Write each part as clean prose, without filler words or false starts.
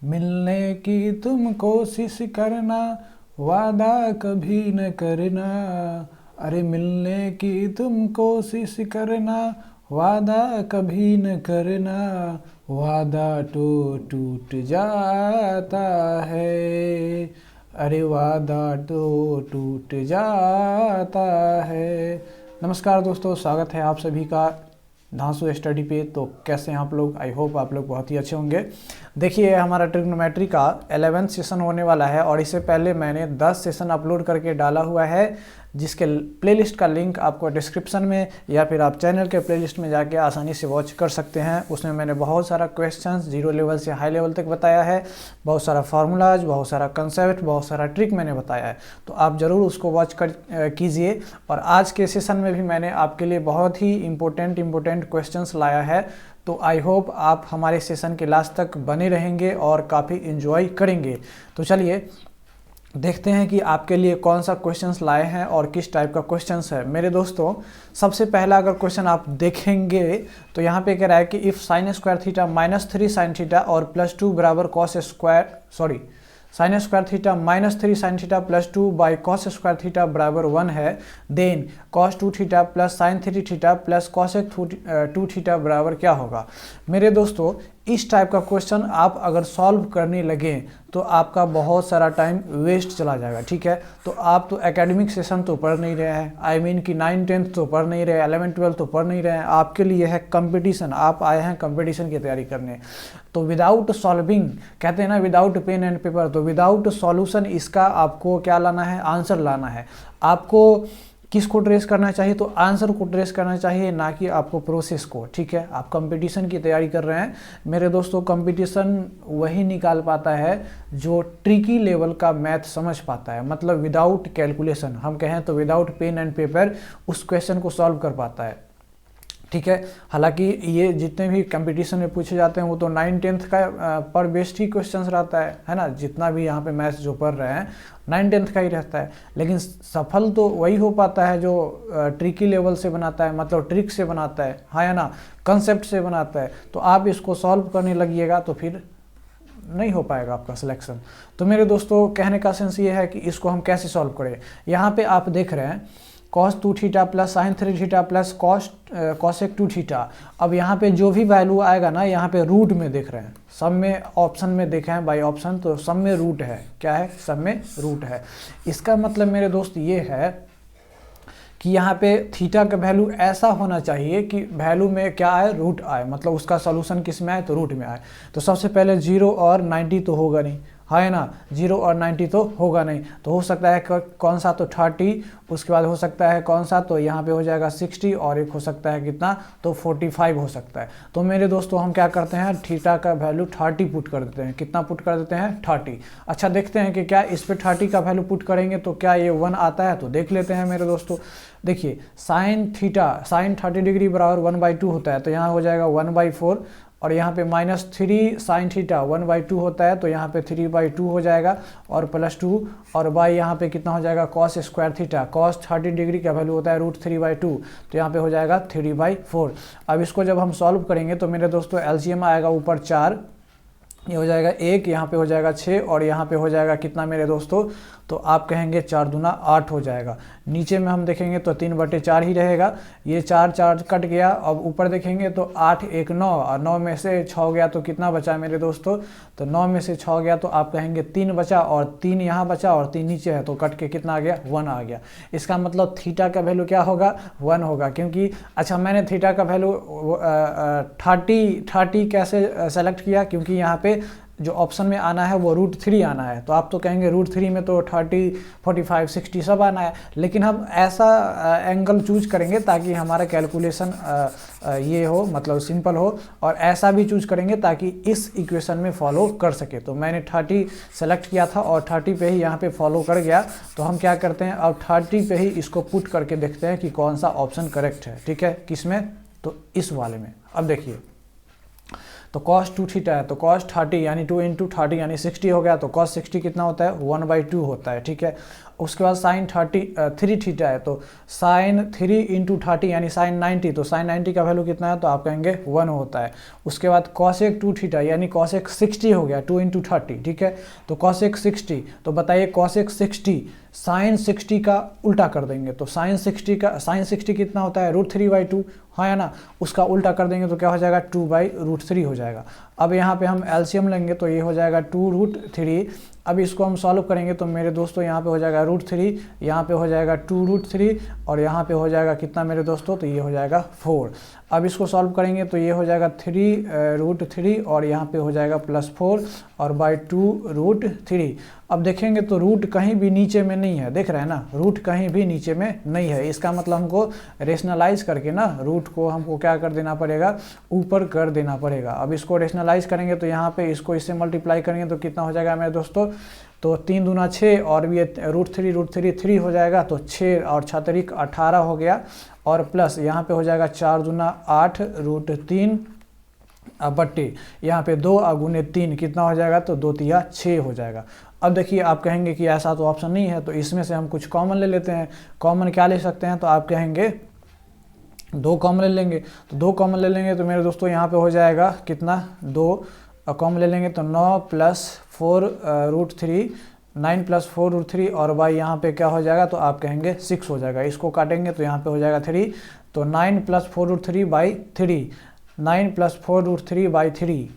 मिलने की तुम कोशिश करना, वादा कभी न करना। अरे मिलने की तुम कोशिश करना, वादा कभी न करना। वादा तो टूट जाता है, अरे वादा तो टूट जाता है। नमस्कार दोस्तों, स्वागत है आप सभी का धांसू स्टडी पे। तो कैसे हैं आप लोग? आई होप आप लोग बहुत ही अच्छे होंगे। देखिए, हमारा ट्रिग्नोमेट्री का 11th सेशन होने वाला है और इससे पहले मैंने 10 सेशन अपलोड करके डाला हुआ है, जिसके प्लेलिस्ट का लिंक आपको डिस्क्रिप्शन में या फिर आप चैनल के प्लेलिस्ट में जाके आसानी से वॉच कर सकते हैं। उसमें मैंने बहुत सारा क्वेश्चंस 0 लेवल से हाई लेवल तक बताया है, बहुत सारा फार्मूलाज, बहुत सारा कंसेप्ट, बहुत सारा ट्रिक मैंने बताया है। तो आप ज़रूर उसको वॉच कीजिए। और आज के सेशन में भी मैंने आपके लिए बहुत ही इम्पोर्टेंट क्वेश्चंस लाया है। तो आई होप आप हमारे सेशन के लास्ट तक बने रहेंगे और काफ़ी इन्जॉय करेंगे। तो चलिए देखते हैं कि आपके लिए कौन सा क्वेश्चंस लाए हैं और किस टाइप का क्वेश्चंस है। मेरे दोस्तों, सबसे पहला अगर क्वेश्चन आप देखेंगे तो यहाँ पे कह रहा है कि if sine square theta -3 sine theta और +2 बराबर cos square sine square theta -3 sine theta +2 by cos square theta बराबर 1 है, then cos 2 theta plus sine 3 theta plus cosec 2 theta बराबर क्या होगा। मेरे दोस्तों, इस टाइप का क्वेश्चन आप अगर सॉल्व करने लगे तो आपका बहुत सारा टाइम वेस्ट चला जाएगा। ठीक है, तो आप तो एकेडमिक सेशन तो पढ़ नहीं रहे हैं, आई मीन कि 9th 10th तो पढ़ नहीं रहे, 11th 12th तो पढ़ नहीं रहे हैं। आपके लिए है कंपटीशन, आप आए हैं कंपटीशन की तैयारी करने। तो विदाउट सॉल्विंग, कहते हैं ना, विदाउट पेन एंड पेपर, तो विदाउट सॉल्यूशन इसका आपको क्या लाना है? आंसर लाना है। आपको किसको ट्रेस करना चाहिए? तो आंसर को ट्रेस करना चाहिए, ना कि आपको प्रोसेस को। ठीक है, आप कंपटीशन की तैयारी कर रहे हैं मेरे दोस्तों। कंपटीशन वही निकाल पाता है जो ट्रिकी लेवल का मैथ समझ पाता है, मतलब विदाउट कैलकुलेशन, हम कहें तो विदाउट पेन एंड पेपर उस क्वेश्चन को सॉल्व कर पाता है। ठीक है, हालांकि ये जितने भी कंपटीशन में पूछे जाते हैं वो तो 9th 10th का पर बेस्ड ही क्वेश्चंस रहता है ना। जितना भी यहाँ पे मैथ्स जो पढ़ रहे हैं 9th 10th का ही रहता है, लेकिन सफल तो वही हो पाता है जो ट्रिकी लेवल से बनाता है, मतलब ट्रिक से बनाता है, हाँ या ना, कंसेप्ट से बनाता है। तो आप इसको सॉल्व करने लगिएगा तो फिर नहीं हो पाएगा आपका सिलेक्शन। तो मेरे दोस्तों, कहने का सेंस ये है कि इसको हम कैसे सॉल्व करें। यहाँ पे आप देख रहे हैं cos 2 theta plus sine 3 theta plus cosec 2 theta. अब यहाँ पे जो भी वैल्यू आएगा ना, यहाँ पे रूट में देख रहे हैं, सब में ऑप्शन में देखे हैं बाई ऑप्शन, तो सब में रूट है। क्या है? सब में रूट है। इसका मतलब मेरे दोस्त ये है कि यहाँ पे थीटा का वैल्यू ऐसा होना चाहिए कि वैल्यू में क्या आए? रूट आए, मतलब उसका सोल्यूशन किस में आए? तो रूट में आए। तो सबसे पहले 0 और 90 तो होगा नहीं, है ना, 0 और 90 तो होगा नहीं। तो हो सकता है कौन सा? तो 30, उसके बाद हो सकता है कौन सा? तो यहाँ पे हो जाएगा 60, और एक हो सकता है कितना? तो 45 हो सकता है। तो मेरे दोस्तों, हम क्या करते हैं? थीटा का वैल्यू 30 पुट कर देते हैं। कितना पुट कर देते हैं? 30। अच्छा, देखते हैं कि क्या इस पे 30 का वैल्यू पुट करेंगे तो क्या ये 1 आता है? तो देख लेते हैं मेरे दोस्तों। देखिए, साइन 30 डिग्री बराबर 1/2 होता है, तो यहाँ हो जाएगा 1/4, और यहाँ पे -3 साइन थीटा 1/2 होता है, तो यहाँ पे 3/2 हो जाएगा, और +2, और बाई यहाँ पे कितना हो जाएगा? Cos square theta, cos 30 degree का वैल्यू होता है √3/2, तो यहाँ पे हो जाएगा 3/4। अब इसको जब हम सॉल्व करेंगे तो मेरे दोस्तों एलसीएम आएगा ऊपर 4, ये हो जाएगा 1, यहाँ पे हो जाएगा 6, और यहाँ पे हो जाएगा कितना मेरे दोस्तों? तो आप कहेंगे 4 दूना 8 हो जाएगा। नीचे में हम देखेंगे तो 3/4 ही रहेगा, ये 4 कट गया। अब ऊपर देखेंगे तो 8 1 9, और 9 में से 6 गया तो कितना बचा मेरे दोस्तों? तो 9 में से 6 गया तो आप कहेंगे 3 बचा, और 3 यहाँ बचा और 3 नीचे है, तो कट के कितना आ गया? 1 आ गया। इसका मतलब थीटा का वैल्यू क्या होगा? 1 होगा। क्योंकि अच्छा, मैंने थीटा का वैल्यू 30 कैसे सेलेक्ट किया? क्योंकि यहाँ पे जो ऑप्शन में आना है वो √3 आना है। तो आप तो कहेंगे √3 में तो 30 45 60 सब आना है, लेकिन हम ऐसा एंगल चूज करेंगे ताकि हमारा कैलकुलेशन ये हो, मतलब सिंपल हो, और ऐसा भी चूज करेंगे ताकि इस इक्वेशन में फॉलो कर सके। तो मैंने 30 सेलेक्ट किया था और 30 पे ही यहाँ पे फॉलो कर गया। तो हम क्या करते हैं, अब 30 पे ही इसको पुट करके देखते हैं कि कौन सा ऑप्शन करेक्ट है। ठीक है, किस में? तो इस वाले में। अब देखिए, तो कॉस 2 थीटा है तो कॉस 30 यानी 2 इंटू 30 यानी 60 हो गया, तो कॉस 60 कितना होता है 1/2 होता है, ठीक है। उसके बाद साइन 3 थीटा है तो साइन 3 इंटू 30 यानी साइन 90, तो साइन 90 का वैल्यू कितना है तो आप कहेंगे 1 होता है। उसके बाद कॉसेक 2 थीटा यानी कॉसेक 60 हो गया 2 इंटू 30, ठीक है। तो कॉसेक 60, तो बताइए कॉसेक 60 साइन 60 का उल्टा कर देंगे तो साइन 60 कितना होता है √3/2, हाँ या ना, उसका उल्टा कर देंगे तो क्या हो जाएगा 2/√3 हो जाएगा। अब यहाँ पे हम एलसीएम लेंगे तो ये हो जाएगा 2√3। अब इसको हम सॉल्व करेंगे तो मेरे दोस्तों यहाँ पे हो जाएगा √3, यहाँ पे हो जाएगा 2√3 और यहाँ पे हो जाएगा कितना मेरे दोस्तों, तो ये हो जाएगा 4। अब इसको सॉल्व करेंगे तो ये हो जाएगा 3√3 और यहाँ पे हो जाएगा +4 और बाई 2√3। अब देखेंगे तो रूट कहीं भी नीचे में नहीं है, देख रहे हैं ना, रूट कहीं भी नीचे में नहीं है। इसका मतलब हमको रेशनलाइज करके ना रूट को हमको क्या कर देना पड़ेगा, ऊपर कर देना पड़ेगा। अब इसको रेशनलाइज करेंगे तो यहाँ पे इसको इससे मल्टीप्लाई करेंगे तो कितना हो जाएगा मेरे दोस्तों, तो 3 दूना 6 और ये √3 3 हो जाएगा तो 6 और 6 18 हो गया, और प्लस यहाँ पे हो जाएगा 4 दूना 8 √3 बट्टे यहाँ पे 2 गुने 3 कितना हो जाएगा, तो 2 तिया 6 हो जाएगा। अब देखिए आप कहेंगे कि ऐसा तो ऑप्शन नहीं है, तो इसमें से हम कुछ कॉमन ले लेते हैं। कॉमन क्या ले सकते हैं, तो आप कहेंगे 2 कॉमन ले लेंगे, तो 2 कॉमन ले लेंगे तो मेरे दोस्तों यहाँ पे हो जाएगा कितना, 2 कॉमन ले लेंगे तो 9 + 4 √3 9 + 4 √3 और बाई यहाँ पे क्या हो जाएगा, तो आप कहेंगे 6 हो जाएगा। इसको काटेंगे तो यहाँ पे हो जाएगा 3, तो 9 + 4 √3 बाई 3, 9 + 4 √3 बाई 3।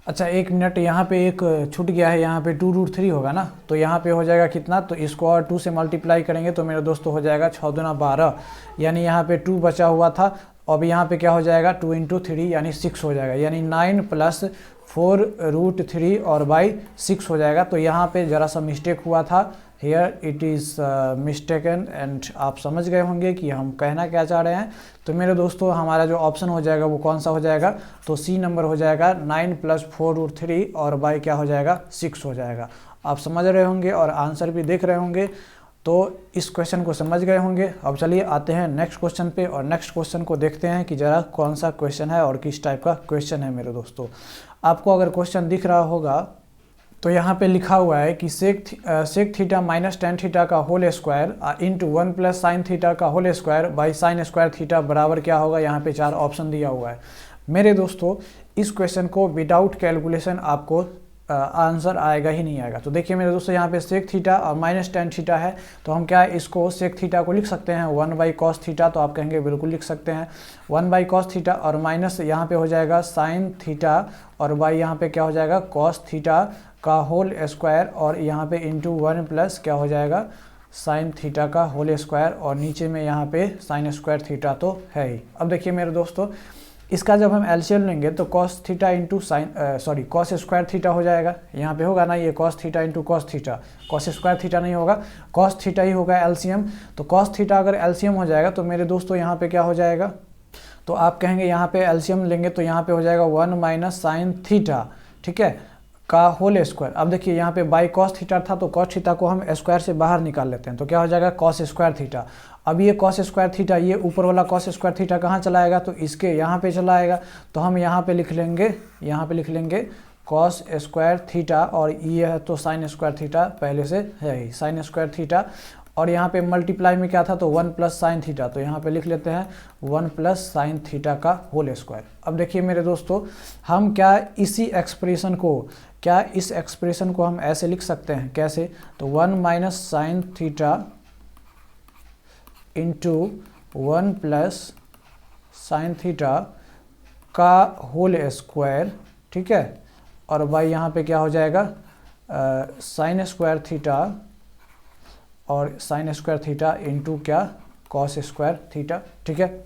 अच्छा 1 मिनट, यहाँ पे एक छूट गया है, यहाँ पे 2√3 होगा ना, तो यहाँ पे हो जाएगा कितना, तो इसको और 2 से मल्टीप्लाई करेंगे तो मेरे दोस्तों हो जाएगा 6 दूना 12, यानी यहाँ पे 2 बचा हुआ था। अब यहाँ पे क्या हो जाएगा 2 इंटू 3 यानी 6 हो जाएगा, यानी 9 + 4 √3 और बाई 6 हो जाएगा। तो यहाँ पे ज़रा सा मिस्टेक हुआ था, here it is mistaken, and आप समझ गए होंगे कि हम कहना क्या चाह रहे हैं। तो मेरे दोस्तों हमारा जो ऑप्शन हो जाएगा वो कौन सा हो जाएगा, तो सी नंबर हो जाएगा 9 + 4 √3 और बाई क्या हो जाएगा 6 हो जाएगा। आप समझ रहे होंगे और आंसर भी देख रहे होंगे, तो इस क्वेश्चन को समझ गए होंगे। अब चलिए आते हैं नेक्स्ट क्वेश्चन पे और नेक्स्ट क्वेश्चन को देखते हैं कि ज़रा कौन सा क्वेश्चन है और किस टाइप का क्वेश्चन है। मेरे दोस्तों आपको अगर क्वेश्चन दिख रहा होगा तो यहाँ पे लिखा हुआ है कि sec theta minus tan theta का whole square into 1 + sine theta का whole square by sine square theta बराबर क्या होगा। यहाँ पे 4 ऑप्शन दिया हुआ है। मेरे दोस्तों इस क्वेश्चन को विदाउट कैलकुलेशन आपको आंसर आएगा ही नहीं आएगा। तो देखिए मेरे दोस्तों यहाँ पे सेक थीटा और माइनस टेन थीटा है, तो हम क्या इसको सेक थीटा को लिख सकते हैं 1/cos थीटा, तो आप कहेंगे बिल्कुल लिख सकते हैं 1/cos थीटा, और माइनस यहाँ पे हो जाएगा साइन थीटा और बाई यहाँ पे क्या हो जाएगा कॉस थीटा का होल स्क्वायर, और यहाँ पे इंटू 1 + क्या हो जाएगा साइन थीटा का होल स्क्वायर, और नीचे में यहाँ पे साइन स्क्वायर थीटा तो है ही। अब देखिए मेरे दोस्तों इसका जब हम एलसीएम लेंगे तो cos theta into cos square theta हो जाएगा। यहाँ पे होगा ना ये cos theta into cos theta, cos square theta नहीं होगा, कॉस थीटा ही होगा एलसीएम। तो कॉस थीटा अगर एलसीएम हो जाएगा तो मेरे दोस्तों यहाँ पे क्या हो जाएगा, तो आप कहेंगे यहाँ पे एलसीएम लेंगे तो यहाँ पे हो जाएगा 1 - साइन थीटा, ठीक है, का होल स्क्वायर। अब देखिए यहाँ पे बाई कॉस थीटा था तो कॉस थीटा को हम स्क्वायर से बाहर निकाल लेते हैं, तो क्या हो जाएगा कॉस स्क्वायर थीटा। अब ये कॉस स्क्वायर थीटा, ये ऊपर वाला कॉस स्क्वायर थीटा कहाँ चला आएगा, तो इसके यहाँ पे चला आएगा। तो हम यहाँ पे लिख लेंगे कॉस स्क्वायर थीटा, और ये है तो साइन स्क्वायर थीटा पहले से है ही, साइन स्क्वायर थीटा, और यहाँ पे मल्टीप्लाई में क्या था तो 1 + साइन थीटा, तो यहाँ पे लिख लेते हैं 1 + साइन थीटा का होल स्क्वायर। अब देखिए मेरे दोस्तों हम इस एक्सप्रेशन को हम ऐसे लिख सकते हैं, कैसे, तो 1 - sine theta into 1 + sine theta का होल स्क्वायर, ठीक है, और बाई यहाँ पे क्या हो जाएगा साइन स्क्वायर थीटा और साइन स्क्वायर थीटा इंटू क्या कॉस स्क्वायर थीटा, ठीक है।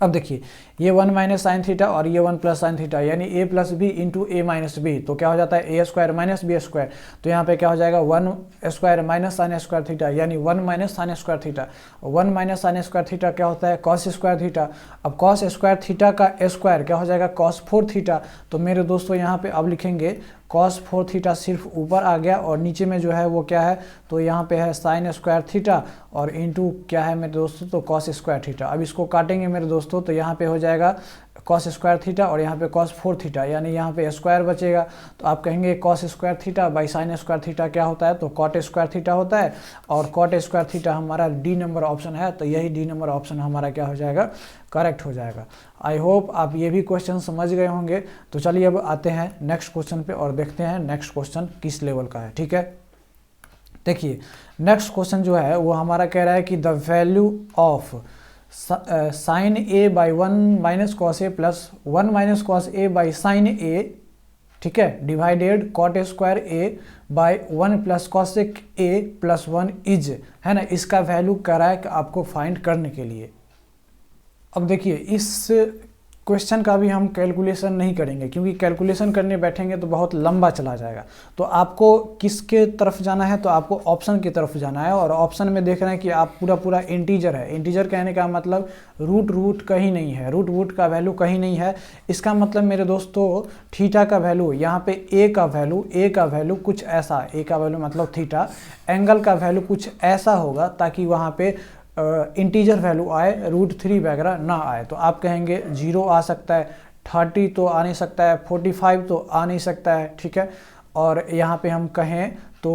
अब देखिए ये 1 - साइन थीटा और ये 1 + साइन थीटा, यानी a + b into a - b, तो क्या हो जाता है a² - b²। तो यहाँ पे क्या हो जाएगा 1² - साइन स्क्वायर थीटा, यानी 1 - sign square theta. 1 - sign square theta क्या होता है कॉस स्क्वायर थीटा। अब कॉस स्क्वायर थीटा का स्क्वायर क्या हो जाएगा cos 4 थीटा। तो मेरे दोस्तों यहाँ पे अब लिखेंगे cos 4 थीटा सिर्फ ऊपर आ गया, और नीचे में जो है वो क्या है, तो यहाँ पे है साइन स्क्वायर थीटा और इंटू क्या है मेरे दोस्तों, तो कॉस स्क्वायर थीटा। अब इसको काटेंगे मेरे दोस्तों दोस्तों, तो यहाँ पे हो जाएगा कॉस स्क्वायर थीटा और यहाँ पे कॉस 4 थीटा, यानी यहाँ पे स्क्वायर बचेगा। तो आप कहेंगे cos square theta by sine square theta क्या होता है, तो कॉट स्क्वायर थीटा होता है, और कॉट स्क्वायर थीटा हमारा डी नंबर ऑप्शन है, तो यही डी नंबर ऑप्शन हमारा क्या हो जाएगा, करेक्ट हो जाएगा। आई होप आप ये भी क्वेश्चन समझ गए होंगे। तो चलिए अब आते हैं नेक्स्ट क्वेश्चन पे और देखते हैं नेक्स्ट क्वेश्चन किस लेवल का है। ठीक है, देखिए नेक्स्ट क्वेश्चन जो है वो हमारा कह रहा है कि the value of sine A by 1 minus cos A plus 1 minus cos A by sine A, ठीक है, divided cot square A by 1 plus cosec A plus 1 is, है ना, इसका वैल्यू कह रहा है कि आपको फाइंड करने के लिए। अब देखिए इस क्वेश्चन का भी हम कैलकुलेशन नहीं करेंगे, क्योंकि कैलकुलेशन करने बैठेंगे तो बहुत लंबा चला जाएगा। तो आपको किसके तरफ जाना है, तो आपको ऑप्शन की तरफ जाना है, और ऑप्शन में देख रहे हैं कि आप पूरा इंटीजर है। इंटीजर कहने का मतलब रूट कहीं नहीं है, रूट का वैल्यू कहीं नहीं है। इसका मतलब मेरे दोस्तों थीटा का वैल्यू, यहाँ पे ए का वैल्यू कुछ ऐसा, ए का वैल्यू मतलब थीटा, एंगल का वैल्यू कुछ ऐसा होगा ताकि वहाँ पे इंटीजर वैल्यू आए, √3 वगैरह ना आए। तो आप कहेंगे 0 आ सकता है, 30 तो आ नहीं सकता है, 45 तो आ नहीं सकता है, ठीक है, और यहाँ पे हम कहें तो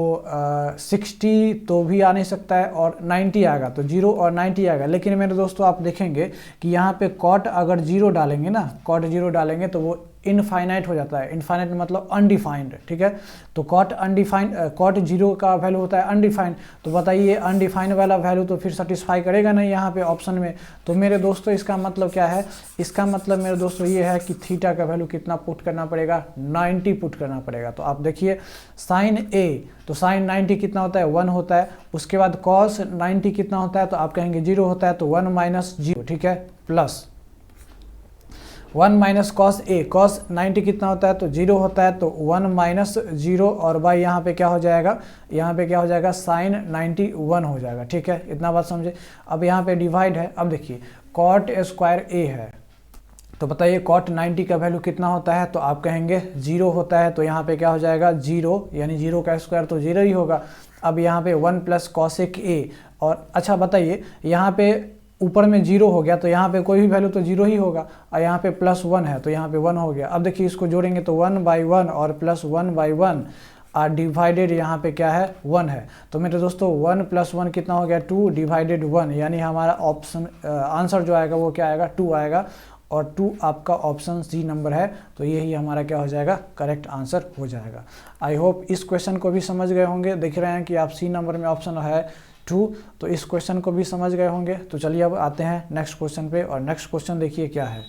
60 तो भी आ नहीं सकता है, और 90 आएगा, तो 0 और 90 आएगा। लेकिन मेरे दोस्तों आप देखेंगे कि यहाँ पे कॉट अगर 0 डालेंगे ना, कॉट 0 डालेंगे तो वो इनफाइनाइट हो जाता है। इनफाइनाइट मतलब अनडिफाइंड, ठीक है, तो कॉट अनडिफाइंड, कॉट 0 का वैल्यू होता है अनडिफाइंड। तो बताइए अनडिफाइंड वाला वैल्यू तो फिर सेटिस्फाई करेगा नहीं यहाँ पे ऑप्शन में। तो मेरे दोस्तों इसका मतलब क्या है, इसका मतलब मेरे दोस्तों ये है कि थीटा का वैल्यू कितना पुट करना पड़ेगा, 90 पुट करना पड़ेगा। तो आप देखिए साइन ए, तो साइन 90 कितना होता है, 1 होता है। उसके बाद कॉस 90 कितना होता है, तो आप कहेंगे 0 होता है, तो 1 माइनस 0, ठीक है, प्लस 1 माइनस कॉस ए, कॉस 90 कितना होता है, तो 0 होता है, तो 1 माइनस 0, और बाई यहाँ पे क्या हो जाएगा, यहाँ पे क्या हो जाएगा, साइन 91 हो जाएगा। ठीक है, इतना बात समझे। अब यहाँ पे डिवाइड है, अब देखिए कॉट स्क्वायर ए है, तो बताइए कॉट 90 का वैल्यू कितना होता है, तो आप कहेंगे 0 होता है, तो यहाँ पे क्या हो जाएगा 0, यानी 0 का स्क्वायर तो 0 ही होगा। अब यहाँ पे 1 प्लस कॉसेक ए, और अच्छा बताइए यहाँ पे ऊपर में 0 हो गया, तो यहाँ पे कोई भी वैल्यू तो 0 ही होगा, और यहाँ पे प्लस 1 है, तो यहाँ पे 1 हो गया। अब देखिए इसको जोड़ेंगे तो 1/1 और प्लस 1/1 और डिवाइडेड यहाँ पे क्या है, 1 है। तो मेरे दोस्तों 1 + 1 कितना हो गया, 2 डिवाइडेड 1, यानी हमारा ऑप्शन आंसर जो आएगा वो क्या आएगा, 2 आएगा, और 2 आपका ऑप्शन सी नंबर है। तो यही हमारा क्या हो जाएगा, करेक्ट आंसर हो जाएगा। आई होप इस क्वेश्चन को भी समझ गए होंगे। देख रहे हैं कि आप सी नंबर में ऑप्शन है 2, तो इस क्वेश्चन को भी समझ गए होंगे। तो चलिए अब आते हैं नेक्स्ट क्वेश्चन पे, और नेक्स्ट क्वेश्चन देखिए क्या है।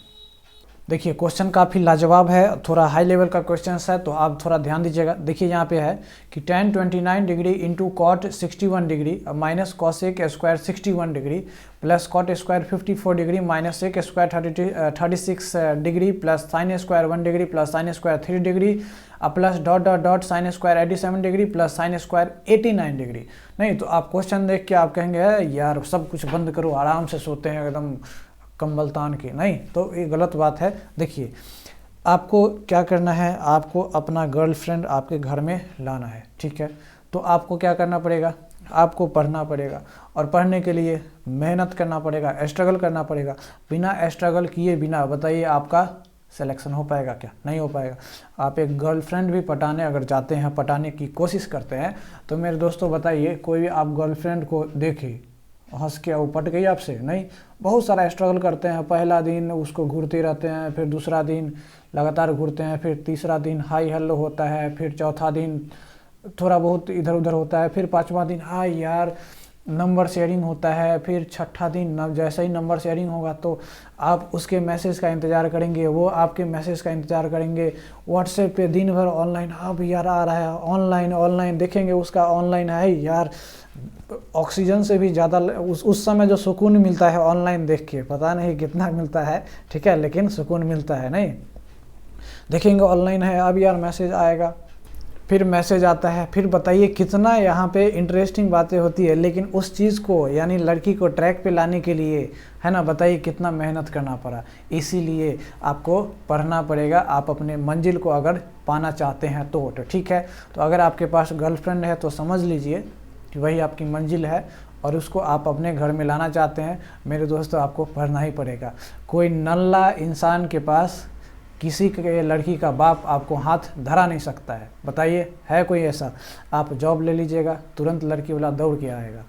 देखिए क्वेश्चन काफ़ी लाजवाब है, थोड़ा हाई लेवल का क्वेश्चन है, तो आप थोड़ा ध्यान दीजिएगा। देखिए यहाँ पे है कि tan 29 degree into cot 61 degree minus cosec square 61 degree plus cot square 54 degree minus sec square 36 degree plus sine square 1 degree plus sine square 3 degree plus dot dot dot sine square 87 degree plus sine square 89 degree. नहीं तो आप question देख के आप कहेंगे यार सब कुछ बंद करो, आराम से सोते हैं एकदम कंबल तान के। नहीं, तो ये गलत बात है। देखिए आपको क्या करना है, आपको अपना गर्लफ्रेंड आपके घर में लाना है, ठीक है। तो आपको क्या करना पड़ेगा, आपको पढ़ना पड़ेगा, और पढ़ने के लिए मेहनत करना पड़ेगा, स्ट्रगल करना पड़ेगा। बिना स्ट्रगल किए बिना बताइए आपका सिलेक्शन हो पाएगा क्या, नहीं हो पाएगा। आप एक गर्लफ्रेंड भी पटाने अगर जाते हैं, पटाने की कोशिश करते हैं, तो मेरे दोस्तों बताइए कोई भी आप गर्लफ्रेंड को देखे हंस के वो पट गई आपसे, नहीं, बहुत सारा स्ट्रगल करते हैं। पहला दिन उसको घूरते रहते हैं, फिर दूसरा दिन लगातार घूरते हैं, फिर तीसरा दिन हाई हेलो होता है, फिर चौथा दिन थोड़ा बहुत इधर उधर होता है, फिर पांचवा दिन हाय यार नंबर शेयरिंग होता है, फिर छठा दिन जैसे ही नंबर शेयरिंग होगा तो आप उसके मैसेज का इंतज़ार करेंगे, वो आपके मैसेज का इंतज़ार करेंगे। व्हाट्सएप पे दिन भर ऑनलाइन, अब यार आ रहा है ऑनलाइन देखेंगे उसका ऑनलाइन है यार। ऑक्सीजन से भी ज़्यादा उस समय जो सुकून मिलता है ऑनलाइन देख के, पता नहीं कितना मिलता है, ठीक है, लेकिन सुकून मिलता है। नहीं देखेंगे ऑनलाइन है, अब यार मैसेज आएगा, फिर मैसेज आता है, फिर बताइए कितना यहाँ पे इंटरेस्टिंग बातें होती है। लेकिन उस चीज़ को यानी लड़की को ट्रैक पे लाने के लिए, है ना, बताइए कितना मेहनत करना पड़ा। इसीलिए आपको पढ़ना पड़ेगा, आप अपने मंजिल को अगर पाना चाहते हैं तो ठीक है। तो अगर आपके पास गर्लफ्रेंड है तो समझ लीजिए कि वही आपकी मंजिल है, और उसको आप अपने घर में लाना चाहते हैं, मेरे दोस्तों आपको पढ़ना ही पड़ेगा। कोई नल्ला इंसान के पास किसी के लड़की का बाप आपको हाथ धरा नहीं सकता है, बताइए है कोई ऐसा? आप जॉब ले लीजिएगा, तुरंत लड़की वाला दौड़ के आएगा।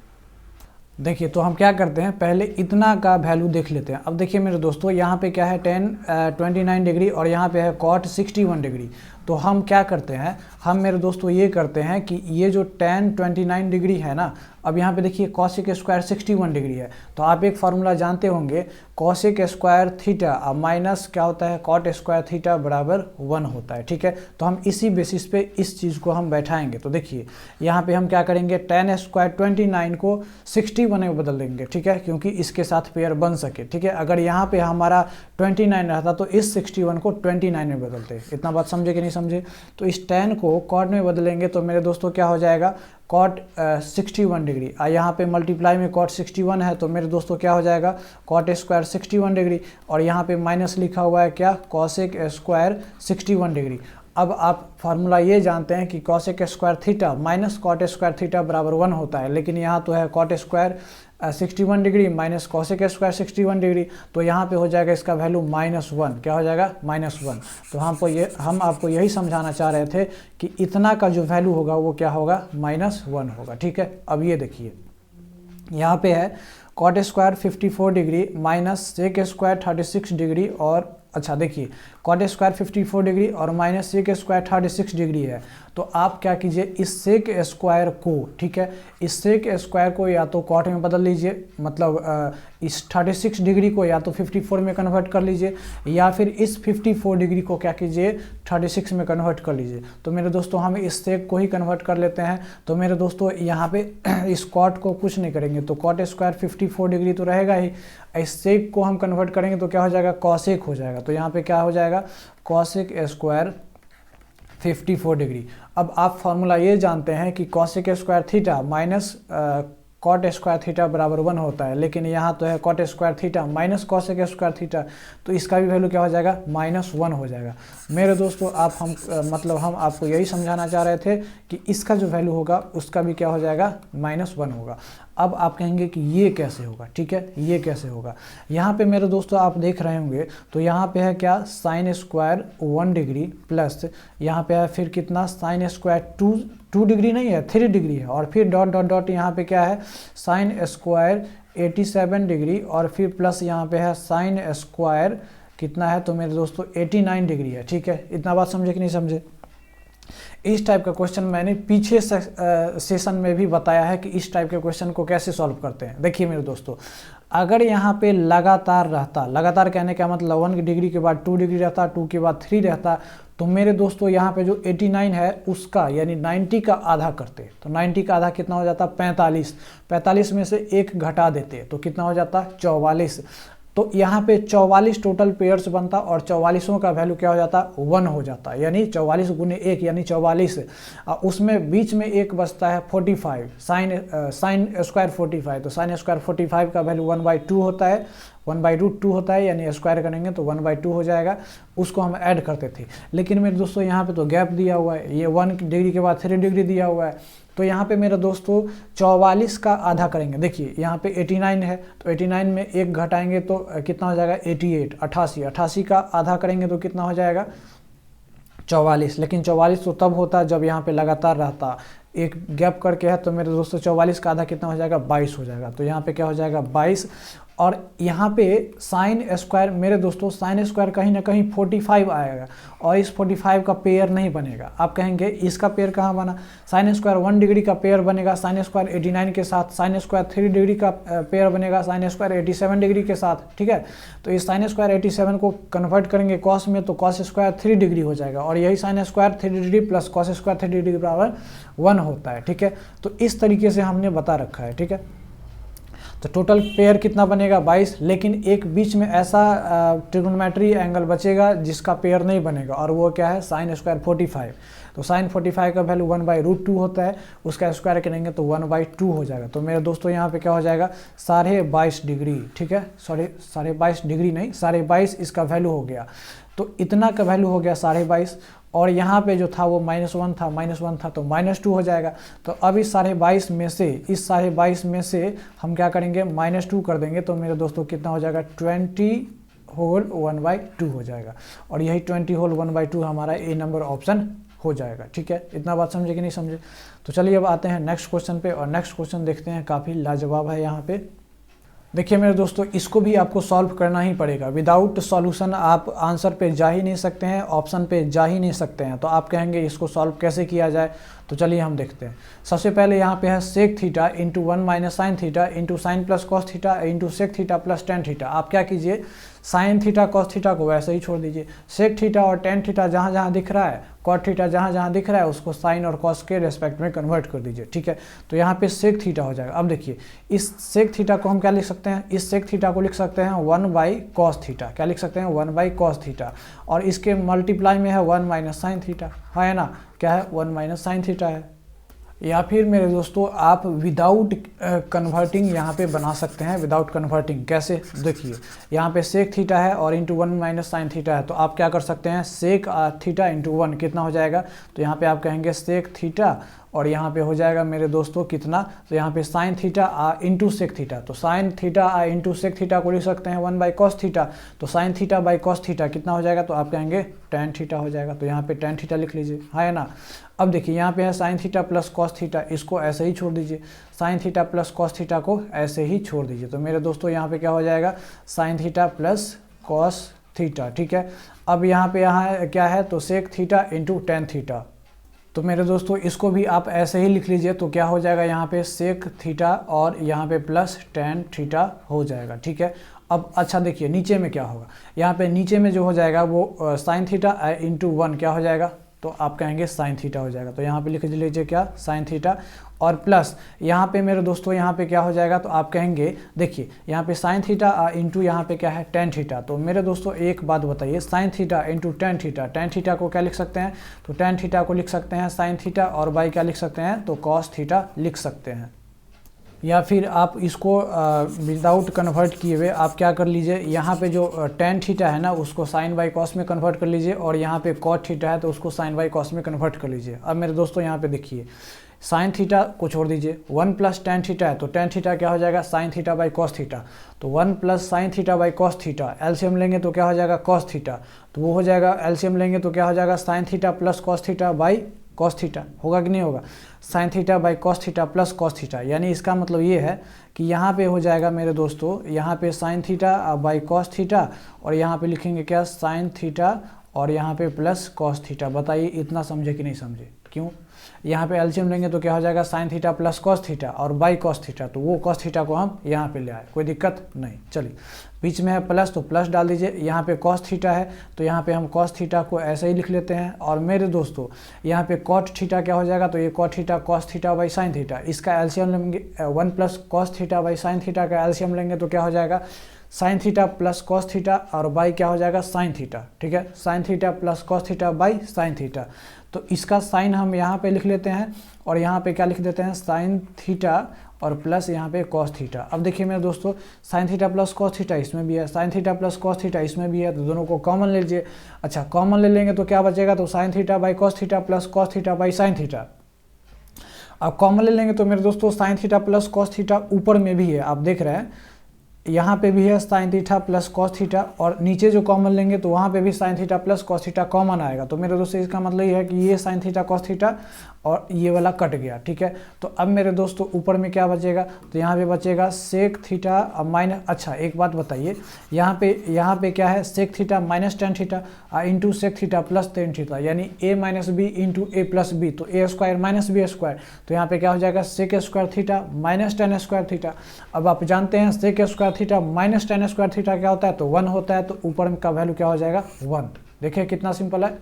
देखिए तो हम क्या करते हैं, पहले इतना का वैल्यू देख लेते हैं। अब देखिए मेरे दोस्तों, यहाँ पे क्या है 29 डिग्री और यहाँ पे है cot 61 डिग्री। तो हम क्या करते हैं, हम मेरे दोस्तों ये करते हैं कि ये जो tan 29 डिग्री है ना, अब यहाँ पे देखिए cosec स्क्वायर 61 डिग्री है, तो आप एक फार्मूला जानते होंगे, cosec स्क्वायर थीटा अब माइनस क्या होता है cot स्क्वायर थीटा बराबर 1 होता है, ठीक है। तो हम इसी बेसिस पे इस चीज़ को हम बैठाएंगे। तो देखिए यहाँ पे हम क्या करेंगे, tan स्क्वायर 29 को 61 में बदल देंगे, ठीक है, क्योंकि इसके साथ पेयर बन सके, ठीक है। अगर यहाँ पे हमारा 29 रहता तो इस 61 को 29 में बदलते। इतना बात समझे कि नहीं समझे? तो इस tan को cot में बदलेंगे तो मेरे दोस्तों क्या हो जाएगा, cot 61 डिग्री, यहाँ पे मल्टीप्लाई में cot 61 है तो मेरे दोस्तों क्या हो जाएगा cot स्क्वायर 61 डिग्री, और यहाँ पे माइनस लिखा हुआ है क्या, cosec स्क्वायर 61 डिग्री। अब आप फार्मूला ये जानते हैं कि cosec square theta minus cot square theta बराबर 1 होता है, लेकिन यहाँ तो है cot square 61 degree minus cosec square 61 degree, तो यहाँ पे हो जाएगा इसका वैल्यू -1। क्या हो जाएगा, -1। तो हम आपको यही समझाना चाह रहे थे कि इतना का जो वैल्यू होगा वो क्या होगा, -1 होगा, ठीक है। अब ये देखिए यहाँ पे है cot square 54 degree minus sec square 36 degree, और अच्छा देखिए cot स्क्वायर 54 डिग्री और माइनस sec स्क्वायर 36 डिग्री है। तो आप क्या कीजिए, इस sec स्क्वायर को, ठीक है, इस sec स्क्वायर को या तो cot में बदल लीजिए, मतलब इस 36 डिग्री को या तो 54 में कन्वर्ट कर लीजिए, या फिर इस 54 डिग्री को क्या कीजिए 36 में कन्वर्ट कर लीजिए। तो मेरे दोस्तों हम इस sec को ही कन्वर्ट कर लेते हैं। तो मेरे दोस्तों यहाँ पे इस cot को कुछ नहीं करेंगे तो cot स्क्वायर 54 डिग्री तो रहेगा ही, इस sec को हम कन्वर्ट करेंगे तो क्या हो जाएगा, cosec हो जाएगा। तो यहाँ पे क्या हो जाएगा, cosec स्क्वायर 54 डिग्री। अब आप फार्मूला ये जानते हैं कि cosec square theta minus cot square theta बराबर 1 होता है, लेकिन यहाँ तो है cot square theta minus cosec square theta, तो इसका भी वैल्यू क्या हो जाएगा, -1 हो जाएगा। मेरे दोस्तों हम आपको यही समझाना चाह रहे थे कि इसका जो वैल्यू होगा उसका भी क्या हो जाएगा, -1 होगा। अब आप कहेंगे कि ये कैसे होगा, ठीक है, ये कैसे होगा। यहाँ पे मेरे दोस्तों आप देख रहे होंगे तो यहाँ पे है क्या, sin स्क्वायर 1 डिग्री प्लस यहाँ पे है फिर कितना, sin स्क्वायर 2 डिग्री नहीं है 3 डिग्री है, और फिर डॉट डॉट डॉट यहाँ पे क्या है sin स्क्वायर 87 डिग्री, और फिर प्लस यहाँ पे है sin स्क्वायर कितना है, तो मेरे दोस्तों 89 डिग्री है, ठीक है। इतना बात समझे कि नहीं समझे? इस टाइप का क्वेश्चन मैंने पीछे सेशन में भी बताया है कि इस टाइप के क्वेश्चन को कैसे सॉल्व करते हैं। देखिए मेरे दोस्तों, अगर यहाँ पे लगातार रहता, लगातार कहने का मतलब 1 डिग्री के बाद 2 डिग्री रहता, 2 के बाद 3 रहता, तो मेरे दोस्तों यहाँ पे जो 89 है उसका यानी 90 का आधा करते, तो 90 का आधा कितना हो जाता, 45 में से 1 घटा देते तो कितना हो जाता, 44। तो यहाँ पे 44 टोटल पेयर्स बनता और 44 का वैल्यू क्या हो जाता, 1 हो जाता, यानी 44 गुने 1 यानी 44। उसमें बीच में एक बचता है 45, साइन स्क्वायर 45, तो साइन स्क्वायर 45 का वैल्यू 1/2 होता है, 1/2 होता है, यानी स्क्वायर करेंगे तो 1/2 हो जाएगा। उसको हम ऐड करते थे, लेकिन मेरे दोस्तों यहाँ पे तो गैप दिया हुआ है, ये 1 डिग्री के बाद 3 डिग्री दिया हुआ है, तो यहाँ पे मेरे दोस्तों 44 का आधा करेंगे। देखिए यहाँ पे 89 है तो 89 में 1 घटाएंगे तो कितना हो जाएगा, 88 का आधा करेंगे तो कितना हो जाएगा, 44। लेकिन 44 तो तब होता जब यहाँ पे लगातार रहता, एक गैप करके है, तो मेरे दोस्तों 44 का आधा कितना हो जाएगा, 22 हो जाएगा। तो यहाँ पे क्या हो जाएगा, 22। और यहाँ पे साइन स्क्वायर मेरे दोस्तों, साइन स्क्वायर कहीं ना कहीं 45 आएगा, और इस 45 का पेयर नहीं बनेगा। आप कहेंगे इसका पेयर कहाँ बना, साइन स्क्वायर 1 डिग्री का पेयर बनेगा साइन स्क्वायर 89 के साथ, साइन स्क्वायर 3 डिग्री का पेयर बनेगा साइन स्क्वायर 87 डिग्री के साथ, ठीक है। तो इस साइन स्क्वायर 87 को कन्वर्ट करेंगे कॉस में, तो कॉस स्क्वायर 3 डिग्री हो जाएगा, और यही sign square 3 degree plus cos square 3 degree बराबर 1 होता है, ठीक है। तो इस तरीके से हमने बता रखा है, ठीक है। तो टोटल पेयर कितना बनेगा, 22, लेकिन एक बीच में ऐसा ट्रिग्नोमेट्री एंगल बचेगा जिसका पेयर नहीं बनेगा, और वो क्या है, साइन स्क्वायर 45। तो साइन 45 का वैल्यू 1/√2 होता है, उसका स्क्वायर करेंगे तो 1/2 हो जाएगा। तो मेरे दोस्तों यहाँ पे क्या हो जाएगा, 22.5 डिग्री, ठीक है, सॉरी 22.5 डिग्री नहीं, 22.5 इसका वैल्यू हो गया। तो इतना का वैल्यू हो गया 22.5, और यहाँ पे जो था वो -1 था, -1 था तो -2 हो जाएगा। तो अब इस 22.5 में से, इस 22.5 में से हम क्या करेंगे, -2 कर देंगे तो मेरे दोस्तों कितना हो जाएगा, 20 होल 1/2 हो जाएगा। और यही 20 होल 1/2 हमारा ए नंबर ऑप्शन हो जाएगा। ठीक है, इतना बात समझे कि नहीं समझे। तो चलिए अब आते हैं नेक्स्ट क्वेश्चन पे, और नेक्स्ट क्वेश्चन देखते हैं, काफ़ी लाजवाब है यहाँ पे। देखिए मेरे दोस्तों, इसको भी आपको सॉल्व करना ही पड़ेगा। विदाउट सॉल्यूशन आप आंसर पे जा ही नहीं सकते हैं, ऑप्शन पे जा ही नहीं सकते हैं। तो आप कहेंगे इसको सॉल्व कैसे किया जाए, तो चलिए हम देखते हैं। सबसे पहले यहाँ पे है sec theta into 1 minus sine theta into sine plus cos theta into sec theta plus tan theta. आप क्या कीजिए, साइन थीटा कॉस थीटा को वैसे ही छोड़ दीजिए। सेक थीटा और टेन थीटा जहाँ जहाँ दिख रहा है, कॉट थीटा जहाँ जहाँ दिख रहा है, उसको साइन और कॉस के रेस्पेक्ट में कन्वर्ट कर दीजिए। ठीक है, तो यहाँ पे सेक थीटा हो जाएगा। अब देखिए, इस सेक थीटा को हम क्या लिख सकते हैं, इस सेक थीटा को लिख सकते हैं 1/cos थीटा। क्या लिख सकते हैं, 1/cos थीटा। और इसके मल्टीप्लाई में है 1 माइनस साइन थीटा, है ना, क्या है, 1 माइनस साइन थीटा है। या फिर मेरे दोस्तों आप विदाउट कन्वर्टिंग यहाँ पे बना सकते हैं। विदाउट कन्वर्टिंग कैसे, देखिए यहाँ पे सेक थीटा है और इंटू 1 माइनस साइन थीटा है, तो आप क्या कर सकते हैं, सेक थीटा इंटू 1 कितना हो जाएगा, तो यहाँ पे आप कहेंगे सेक थीटा, और यहाँ पे हो जाएगा मेरे दोस्तों कितना, तो यहाँ पे sine theta into sec theta. तो sine theta into sec theta को लिख सकते हैं 1/cos थीटा। तो sine theta by cos theta कितना हो जाएगा, तो आप कहेंगे टेन थीटा हो जाएगा। तो यहाँ पे टेन थीटा लिख लीजिए, है ना। अब देखिए यहाँ पे है sine theta plus cos theta, इसको ऐसे ही छोड़ दीजिए। Sign theta plus cos theta को ऐसे ही छोड़ दीजिए। तो मेरे दोस्तों यहाँ पे क्या हो जाएगा, sine theta plus cos theta. ठीक है, अब यहाँ पे क्या है, तो sec theta into tan theta. तो मेरे दोस्तों इसको भी आप ऐसे ही लिख लीजिए। तो क्या हो जाएगा, यहाँ पे सेक थीटा और यहाँ पे प्लस टेन थीटा हो जाएगा। ठीक है, अब अच्छा देखिए नीचे में क्या होगा, यहाँ पे नीचे में जो हो जाएगा वो साइन थीटा इंटू 1 क्या हो जाएगा, तो आप कहेंगे साइन थीटा हो जाएगा। तो यहाँ पे लिख लीजिए क्या, साइन थीटा, और प्लस यहाँ पे मेरे दोस्तों यहाँ पे क्या हो जाएगा, तो आप कहेंगे देखिए यहाँ पे साइन थीटा इंटू यहाँ पे क्या है, टेन थीटा। तो मेरे दोस्तों एक बात बताइए, sign theta into tan theta, tan theta को क्या लिख सकते हैं, तो टेन थीटा को लिख सकते हैं साइन थीटा, और बाई क्या लिख सकते हैं, तो कॉस थीटा लिख सकते हैं। या फिर आप इसको विदाउट कन्वर्ट किए हुए आप क्या कर लीजिए, यहाँ पे जो टेन थीटा है ना उसको साइन बाई कॉस में कन्वर्ट कर लीजिए, और यहाँ पे कॉट थीटा है तो उसको साइन बाई कॉस में कन्वर्ट कर लीजिए। अब मेरे दोस्तों यहाँ पे देखिए, साइन थीटा को छोड़ दीजिए, 1 प्लस टेन थीटा है तो टेन थीटा क्या हो जाएगा, sine theta by cos theta. तो 1 plus sign theta by cos theta, LCM लेंगे तो क्या हो जाएगा, कॉस थीटा। तो वो हो जाएगा, एलसीएम लेंगे तो क्या हो जाएगा, sine theta plus cos theta by cos theta. होगा कि नहीं होगा, sign theta by cos theta plus cos theta. यानी इसका मतलब ये है कि यहाँ पे हो जाएगा मेरे दोस्तों, यहाँ पे sine theta by cos theta, और यहाँ पे लिखेंगे क्या, साइन थीटा, और यहाँ पे प्लस कॉस थीटा। बताइए इतना समझे कि नहीं समझे, क्यों, यहाँ पे एलसीएम लेंगे तो क्या हो जाएगा, sine theta plus cos theta और बाई कॉस थीटा। तो वो कॉस थीटा को हम यहाँ पे ले आए, कोई दिक्कत नहीं। चलिए बीच में है प्लस तो प्लस डाल दीजिए, यहाँ पे कॉस थीटा है तो यहाँ पे हम कॉस थीटा को ऐसे ही लिख लेते हैं। और मेरे दोस्तों यहाँ पे कॉट थीटा क्या हो जाएगा, तो ये cot theta cos theta by sine theta, इसका एलसीएम लेंगे 1 plus cos theta by sine theta का एलसीएम लेंगे तो क्या हो जाएगा, sine theta plus cos theta, और बाई क्या हो जाएगा, साइन थीटा। ठीक है, sine theta plus cos theta by sine theta. तो इसका साइन हम यहाँ पे लिख लेते हैं, और यहाँ पे क्या लिख देते हैं, साइन थीटा और प्लस यहाँ पे कॉस थीटा। अब देखिए मेरे दोस्तों, sign theta plus cos theta इसमें भी है, sine theta plus cos theta इसमें भी है, तो दोनों को कॉमन ले लीजिए। अच्छा कॉमन ले लेंगे तो क्या बचेगा, तो sine theta by cos theta plus cos theta by sine theta. अब कॉमन ले लेंगे तो मेरे दोस्तों sign theta plus cos theta ऊपर में भी है, आप देख रहे हैं यहाँ पे भी है sine theta plus cos theta, और नीचे जो कॉमन लेंगे तो वहाँ पे भी sign theta plus cos theta common आएगा। तो मेरे दोस्तों इसका मतलब ये है कि ये साइन थीटा कॉस थीटा और ये वाला कट गया। ठीक है, तो अब मेरे दोस्तों ऊपर में क्या बचेगा, तो यहाँ पे बचेगा सेक थीटा माइनस, अच्छा एक बात बताइए, यहाँ पे क्या है, sec theta minus tan theta into sec theta plus tan theta, यानी A minus B into A plus B, तो A square minus B square. तो यहाँ पे क्या हो जाएगा, sec square theta minus tan square theta. अब आप जानते हैं sec square theta minus tan square theta क्या होता है, तो 1 होता है, तो ऊपर का वैल्यू क्या हो जाएगा, 1। देखिए कितना सिंपल है।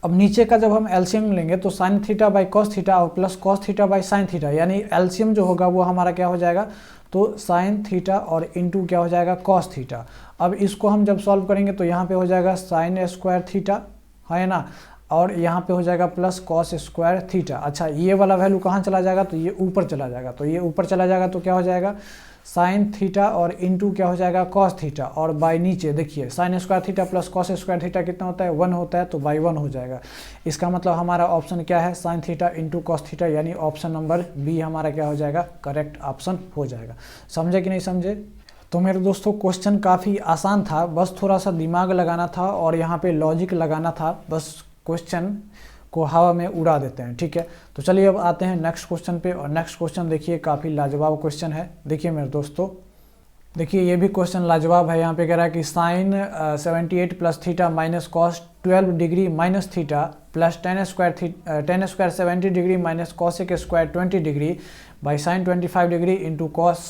अब नीचे का जब हम एलसीएम लेंगे तो sine theta by cos theta और plus cos theta by sine theta, यानी एलसीएम जो होगा वो हमारा क्या हो जाएगा, तो साइन थीटा और इंटू क्या हो जाएगा, कॉस थीटा। अब इसको हम जब सॉल्व करेंगे तो यहाँ पे हो जाएगा साइन स्क्वायर थीटा, है ना, और यहाँ पे हो जाएगा प्लस कॉस स्क्वायर थीटा। अच्छा ये वाला वैल्यू कहाँ चला जाएगा, तो ये ऊपर चला जाएगा, तो ये ऊपर चला जाएगा तो क्या हो जाएगा, साइन थीटा और इंटू क्या हो जाएगा कॉस थीटा, और बाई नीचे देखिए sign square theta plus cos square theta कितना होता है 1 होता है, तो बाई 1 हो जाएगा। इसका मतलब हमारा ऑप्शन क्या है sine theta into cos theta, यानी ऑप्शन नंबर बी हमारा क्या हो जाएगा करेक्ट ऑप्शन हो जाएगा। समझे कि नहीं समझे? तो मेरे दोस्तों क्वेश्चन काफ़ी आसान था, बस थोड़ा सा दिमाग लगाना था और यहाँ पे लॉजिक लगाना था, बस क्वेश्चन को हवा में उड़ा देते हैं, ठीक है। तो चलिए अब आते हैं नेक्स्ट क्वेश्चन पे, और नेक्स्ट क्वेश्चन देखिए काफ़ी लाजवाब क्वेश्चन है। देखिए मेरे दोस्तों, देखिए ये भी क्वेश्चन लाजवाब है। यहाँ पे कह रहा है कि sine 78 plus theta minus cos 12 degree minus theta plus tan square 70 degree minus cosec square 20 degree by sine 25 degree into cos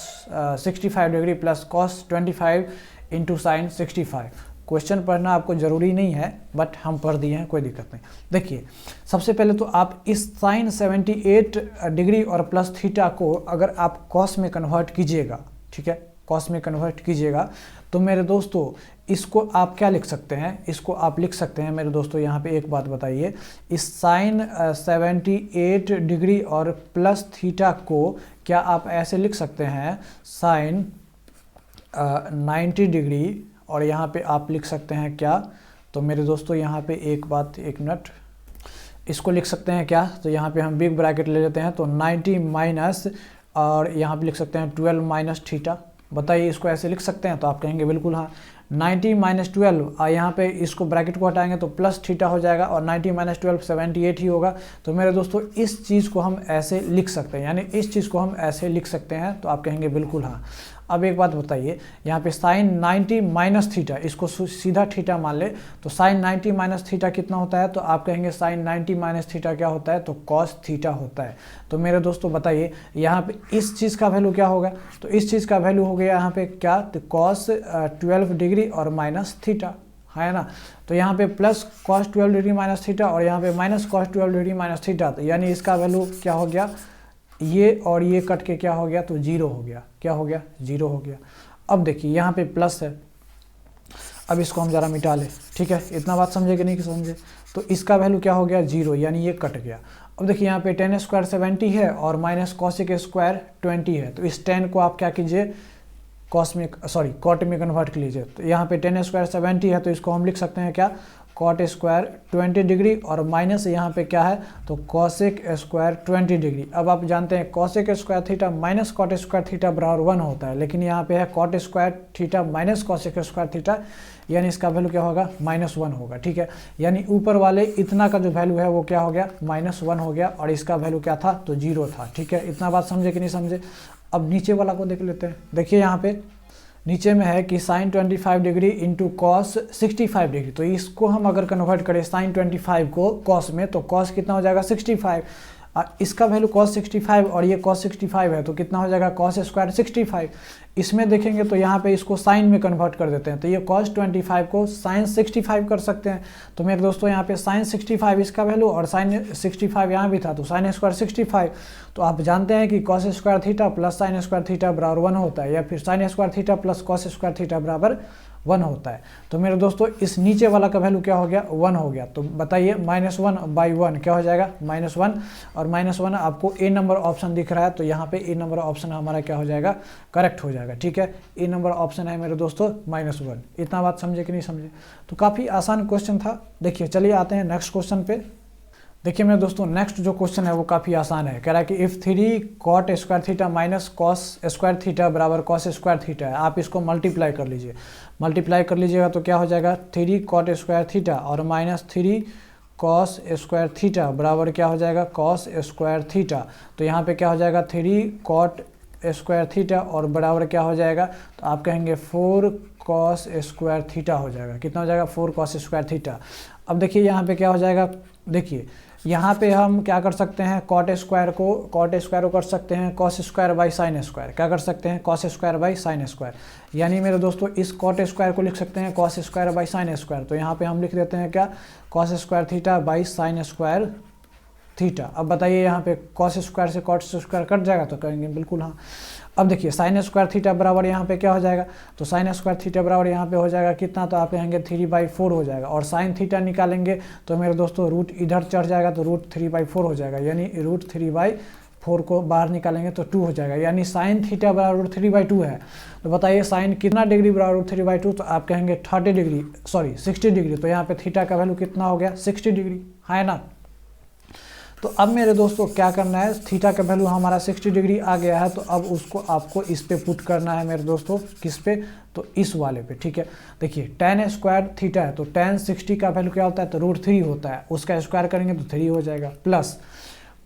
65 degree plus cos 25 into sine 65। Question पढ़ना आपको ज़रूरी नहीं है, बट हम पढ़ दिए हैं, कोई दिक्कत नहीं। देखिए सबसे पहले तो आप इस साइन 78 डिग्री और प्लस थीटा को अगर आप कॉस में कन्वर्ट कीजिएगा, ठीक है, कॉस में कन्वर्ट कीजिएगा, तो मेरे दोस्तों इसको आप क्या लिख सकते हैं, इसको आप लिख सकते हैं मेरे दोस्तों, यहाँ पे एक बात बताइए, इस साइन 78 डिग्री और प्लस थीटा को क्या आप ऐसे लिख सकते हैं साइन 90 डिग्री, और यहाँ पे आप लिख सकते हैं क्या, तो मेरे दोस्तों यहाँ पे एक बात, एक मिनट, इसको लिख सकते हैं क्या, तो यहाँ पे हम बिग ब्रैकेट ले लेते हैं, तो 90 माइनस और यहाँ पे लिख सकते हैं 12 माइनस थीटा। बताइए इसको ऐसे लिख सकते हैं, तो आप कहेंगे बिल्कुल हाँ। 90 माइनस 12 यहाँ पे इसको ब्रैकेट को हटाएंगे तो प्लस थीटा हो जाएगा, और 90 माइनस 12 78 ही होगा। तो मेरे दोस्तों इस चीज़ को हम ऐसे लिख सकते हैं, यानी इस चीज़ को हम ऐसे लिख सकते हैं, तो आप कहेंगे बिल्कुल हाँ। अब एक बात बताइए, यहाँ पे साइन 90 माइनस थीटा, इसको सीधा थीटा मान ले, तो साइन 90 माइनस थीटा कितना होता है, तो आप कहेंगे साइन 90 माइनस थीटा क्या होता है, तो कॉस थीटा होता है। तो मेरे दोस्तों बताइए यहाँ पे इस चीज़ का वैल्यू क्या होगा, तो इस चीज़ का वैल्यू हो गया यहाँ पे क्या, तो कॉस 12 डिग्री और माइनस थीटा, है ना। तो यहाँ पे plus cos 12 degree minus theta और यहाँ पे minus cos 12 degree minus theta, तो यानी इसका वैल्यू क्या हो गया, ये और ये कट के क्या हो गया, तो जीरो हो गया। क्या हो गया, जीरो हो गया। अब देखिए यहाँ पे प्लस है, अब इसको हम ज़रा मिटा लें, ठीक है, इतना बात समझे कि नहीं कि समझे। तो इसका वैल्यू क्या हो गया, जीरो, यानी ये कट गया। अब देखिए यहाँ पे टेन स्क्वायर 70 है और माइनस कॉसेक स्क्वायर 20 है, तो इस 10 को आप क्या कीजिए कॉस में, सॉरी कॉट में कन्वर्ट कर लीजिए। तो यहाँ पे टेन स्क्वायर 70 है, तो इसको हम लिख सकते हैं क्या, कॉट स्क्वायर 20 डिग्री, और माइनस यहाँ पे क्या है, तो कॉसेक स्क्वायर 20 डिग्री। अब आप जानते हैं cosec square theta minus cot square theta बराबर 1 होता है, लेकिन यहाँ पे है cot square theta minus cosec square theta, यानी इसका वैल्यू क्या होगा, -1 होगा, ठीक है। यानी ऊपर वाले इतना का जो वैल्यू है वो क्या हो गया, -1 हो गया, और इसका वैल्यू क्या था, तो 0 था, ठीक है। इतना बात समझे कि नहीं समझे। अब नीचे वाला को देख लेते हैं। देखिए यहाँ पे नीचे में है कि sine 25 degree into cos 65 degree, तो इसको हम अगर कन्वर्ट करें साइन 25 को कॉस में, तो कॉस कितना हो जाएगा 65, इसका वैल्यू cos 65 और ये cos 65 है, तो कितना हो जाएगा cos स्क्वायर 65। इसमें देखेंगे तो यहाँ पे इसको साइन में कन्वर्ट कर देते हैं, तो ये cos 25 को साइन 65 कर सकते हैं। तो मेरे दोस्तों यहाँ पे साइन 65 इसका वैल्यू और साइन 65 यहाँ भी था, तो साइन स्क्वायर 65। तो आप जानते हैं कि cos square theta plus sine square theta बराबर 1 होता है, या फिर sign square theta plus cos square theta बराबर 1 होता है। तो मेरे दोस्तों इस नीचे वाला का वैल्यू क्या हो गया, 1 हो गया। तो बताइए -1/1 क्या हो जाएगा, -1, और -1 आपको ए नंबर ऑप्शन दिख रहा है, तो यहाँ पे ए नंबर ऑप्शन हमारा क्या हो जाएगा, करेक्ट हो जाएगा, ठीक है। ए नंबर ऑप्शन है मेरे दोस्तों -1। इतना बात समझे कि नहीं समझे। तो काफ़ी आसान क्वेश्चन था। देखिए चलिए आते हैं नेक्स्ट क्वेश्चन पे। देखिए मेरे दोस्तों नेक्स्ट जो क्वेश्चन है वो काफ़ी आसान है। कह रहा है कि if 3 cot square theta minus cos square theta बराबर कॉस स्क्वायर थीटा है, आप इसको मल्टीप्लाई कर लीजिए। मल्टीप्लाई कर लीजिएगा तो क्या हो जाएगा, 3 cot स्क्वायर थीटा और माइनस 3 cos स्क्वायर थीटा बराबर क्या हो जाएगा, cos स्क्वायर थीटा। तो यहाँ पे क्या हो जाएगा, 3 cot स्क्वायर थीटा और बराबर क्या हो जाएगा, तो आप कहेंगे 4 cos स्क्वायर थीटा हो जाएगा। कितना हो जाएगा, 4 cos स्क्वायर थीटा। अब देखिए यहाँ पे क्या हो जाएगा, देखिए यहाँ पे हम क्या कर सकते हैं, कॉट स्क्वायर को कर सकते हैं cos square by sine square. क्या कर सकते हैं, cos square by sine square. यानी मेरे दोस्तों इस कॉट स्क्वायर को लिख सकते हैं cos square by sine square. तो यहाँ पे हम लिख देते हैं क्या, cos square theta by sine square theta. अब बताइए यहाँ पे कॉस स्क्वायर से कॉट स्क्वायर कट जाएगा, तो कहेंगे बिल्कुल हाँ। अब देखिए साइन स्क्वायर थीटा बराबर यहाँ पे क्या हो जाएगा, तो साइन स्क्वायर थीटा बराबर यहाँ पे हो जाएगा कितना, तो आप कहेंगे 3/4 हो जाएगा। और साइन थीटा निकालेंगे तो मेरे दोस्तों रूट इधर चढ़ जाएगा, तो रूट 3/4 हो जाएगा, यानी रूट 3/4 4 को बाहर निकालेंगे तो 2 हो जाएगा, यानी साइन थीटा बराबर √3/2 है। तो बताइए साइन कितना डिग्री बराबर √3/2, तो आप कहेंगे 60 डिग्री। तो यहाँ पे थीटा का वैल्यू कितना हो गया 60 डिग्री, है ना। तो अब मेरे दोस्तों क्या करना है, थीटा का वैल्यू हमारा 60 डिग्री आ गया है, तो अब उसको आपको इस पे पुट करना है मेरे दोस्तों, किस पे, तो इस वाले पे, ठीक है। देखिए tan स्क्वायर थीटा है, तो tan 60 का वैल्यू क्या होता है, तो √3 होता है, उसका स्क्वायर करेंगे तो 3 हो जाएगा, प्लस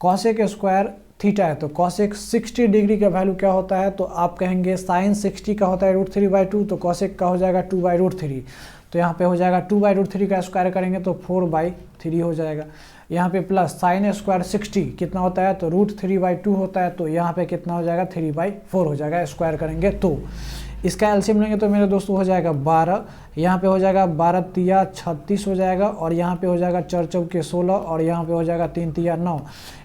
कॉसेक स्क्वायर थीटा है, तो कॉसेक 60 डिग्री का वैल्यू क्या होता है, तो आप कहेंगे साइन 60 का होता है √3/2, तो कॉसेक का हो जाएगा 2/√3, तो यहाँ पे हो जाएगा 2/√3 का स्क्वायर करेंगे तो 4/3 हो जाएगा। यहाँ पे प्लस साइन स्क्वायर 60 कितना होता है, तो √3/2 होता है, तो यहाँ पे कितना हो जाएगा 3/4 हो जाएगा, स्क्वायर करेंगे तो इसका एलसीएम लेंगे तो मेरे दोस्तों हो जाएगा 12, यहाँ पे हो जाएगा 12 तिया 36 हो जाएगा, और यहाँ पे हो जाएगा 4 चौके 16, और यहाँ पे हो जाएगा 3 तिया 9।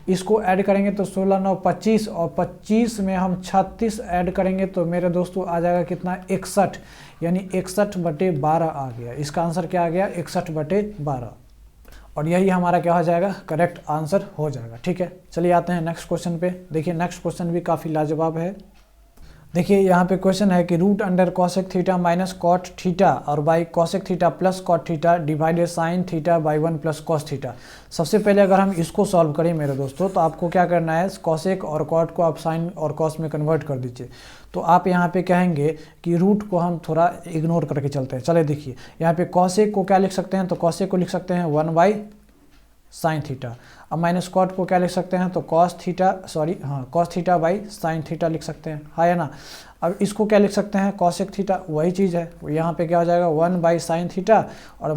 इसको ऐड करेंगे तो 16 9 25, और 25 में हम 36 ऐड करेंगे तो मेरे दोस्तों आ जाएगा कितना 61, यानी 61/12 आ गया। इसका आंसर क्या आ गया 61/12, और यही हमारा क्या हो जाएगा करेक्ट आंसर हो जाएगा, ठीक है। चलिए आते हैं नेक्स्ट क्वेश्चन पे। देखिए नेक्स्ट क्वेश्चन भी काफ़ी लाजवाब है। देखिए यहाँ पे क्वेश्चन है कि root under cosec theta minus cot theta और by cosec theta plus cot theta divided sine theta by 1 plus cos theta. सबसे पहले अगर हम इसको सॉल्व करें मेरे दोस्तों, तो आपको क्या करना है, कॉसेक और कॉट को आप साइन और कॉस में कन्वर्ट कर दीजिए। तो आप यहाँ पे कहेंगे कि रूट को हम थोड़ा इग्नोर करके चलते हैं। चले देखिए यहाँ पे कॉसेक को क्या लिख सकते हैं, तो कॉसेक को लिख सकते हैं 1/sin थीटा। अब माइनस कॉट को क्या लिख सकते हैं, तो cos theta by sine theta लिख सकते हैं, है ना। अब इसको क्या लिख सकते हैं, कॉसेक थीटा, वही चीज़ है, यहाँ पे क्या हो जाएगा 1/sin थीटा और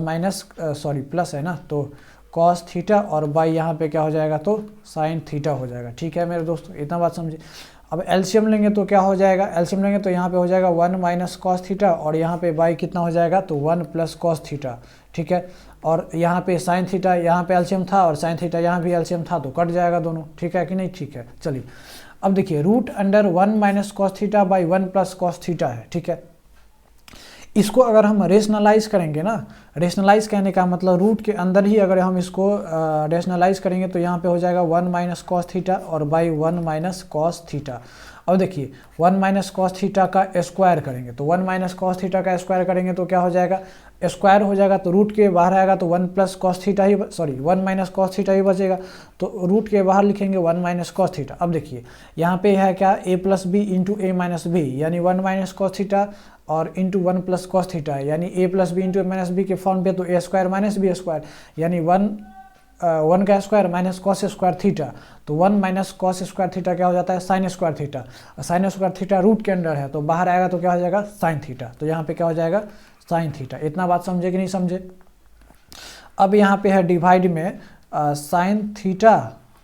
प्लस है ना, तो कॉस थीटा और बाई यहाँ पे क्या हो जाएगा, तो साइन थीटा हो जाएगा, ठीक है मेरे दोस्तों, इतना बात समझे। अब एलसीएम लेंगे तो क्या हो जाएगा, एलसीएम लेंगे तो यहाँ पे हो जाएगा 1 माइनस कॉस थीटा, और यहाँ पे बाई कितना हो जाएगा, तो 1 प्लस कॉस थीटा, ठीक है। और यहाँ पे साइन थीटा यहाँ पे एलसीएम था और साइन थीटा यहाँ भी एलसीएम था, तो कट जाएगा दोनों, ठीक है कि नहीं, ठीक है। चलिए अब देखिए root under 1 minus cos theta by 1 plus cos theta है, ठीक है। इसको अगर हम रेशनलाइज करेंगे ना, रेशनलाइज कहने का मतलब रूट के अंदर ही अगर हम इसको रेशनलाइज करेंगे तो यहाँ पे हो जाएगा 1 माइनस कॉस थीटा और बाई 1 माइनस कॉस थीटा। अब देखिए 1 माइनस कॉस थीटा का स्क्वायर करेंगे, तो 1 माइनस कॉस थीटा का स्क्वायर करेंगे तो क्या हो जाएगा, स्क्वायर हो जाएगा, तो रूट के बाहर आएगा तो 1 प्लस कॉस थीटा ही 1 माइनस कॉस थीटा ही बचेगा, तो रूट के बाहर लिखेंगे 1 माइनस कॉस थीटा। अब देखिए यहाँ पे है क्या, a plus B into A minus B, यानी 1 माइनस कॉस थीटा और इंटू 1 प्लस कॉस थीटा है, यानी a plus B into A minus B के फॉर्म पे, तो a square minus B square, यानी 1 का square minus cos square theta, तो 1 माइनस कॉस स्क्वायर थीटा क्या हो जाता है, sine square theta. Sine square theta root के अंदर है तो बाहर आएगा तो क्या हो जाएगा, साइन थीटा, तो यहाँ पे क्या हो जाएगा साइन थीटा। इतना बात समझे कि नहीं समझे। अब यहाँ पे है डिवाइड में साइन थीटा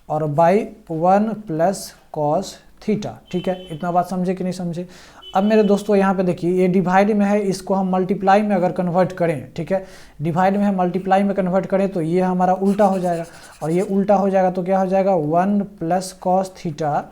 और बाई 1 प्लस कॉस थीटा, ठीक है। इतना बात समझे कि नहीं समझे। अब मेरे दोस्तों यहाँ पे देखिए ये डिवाइड में है, इसको हम मल्टीप्लाई में अगर कन्वर्ट करें, ठीक है, डिवाइड में है मल्टीप्लाई में कन्वर्ट करें तो ये हमारा उल्टा हो जाएगा, और ये उल्टा हो जाएगा तो क्या हो जाएगा 1 प्लस कॉस थीटा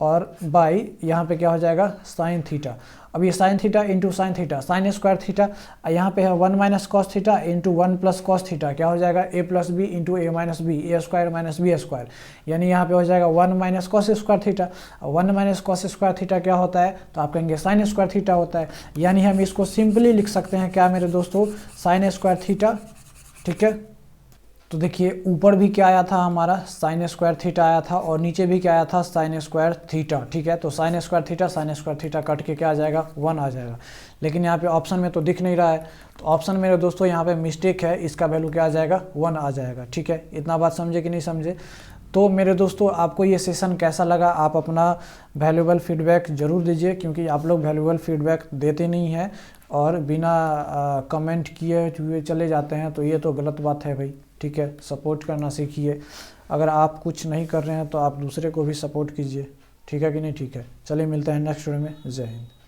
और बाई यहाँ पे क्या हो जाएगा साइन थीटा। अब ये sine theta into sine theta, sine square theta, यहाँ पे है 1 minus cos theta into 1 plus cos theta, क्या हो जाएगा a plus B into A minus B, A square minus B square, यानी यहाँ पे हो जाएगा 1 minus cos square theta. 1 minus cos square theta क्या होता है, तो आप कहेंगे साइन स्क्वायर थीटा होता है, यानी हम इसको सिंपली लिख सकते हैं क्या मेरे दोस्तों, साइन स्क्वायर थीटा, ठीक है। तो देखिए ऊपर भी क्या आया था हमारा साइन स्क्वायर थीटा आया था, और नीचे भी क्या आया था साइन स्क्वायर थीटा, ठीक है। तो साइन स्क्वायर थीटा कट के क्या आ जाएगा 1 आ जाएगा, लेकिन यहाँ पे ऑप्शन में तो दिख नहीं रहा है, तो ऑप्शन मेरे दोस्तों यहाँ पे मिस्टेक है, इसका वैल्यू क्या आ जाएगा 1 आ जाएगा, ठीक है। इतना बात समझे कि नहीं समझे। तो मेरे दोस्तों आपको ये सेशन कैसा लगा, आप अपना वैल्यूएबल फीडबैक ज़रूर दीजिए, क्योंकि आप लोग वैल्यूएबल फीडबैक देते नहीं हैं और बिना कमेंट किए हुए चले जाते हैं, तो ये तो गलत बात है भाई, ठीक है। सपोर्ट करना सीखिए, अगर आप कुछ नहीं कर रहे हैं तो आप दूसरे को भी सपोर्ट कीजिए, ठीक है कि नहीं, ठीक है। चलिए मिलते हैं नेक्स्ट वीडियो में, जय हिंद।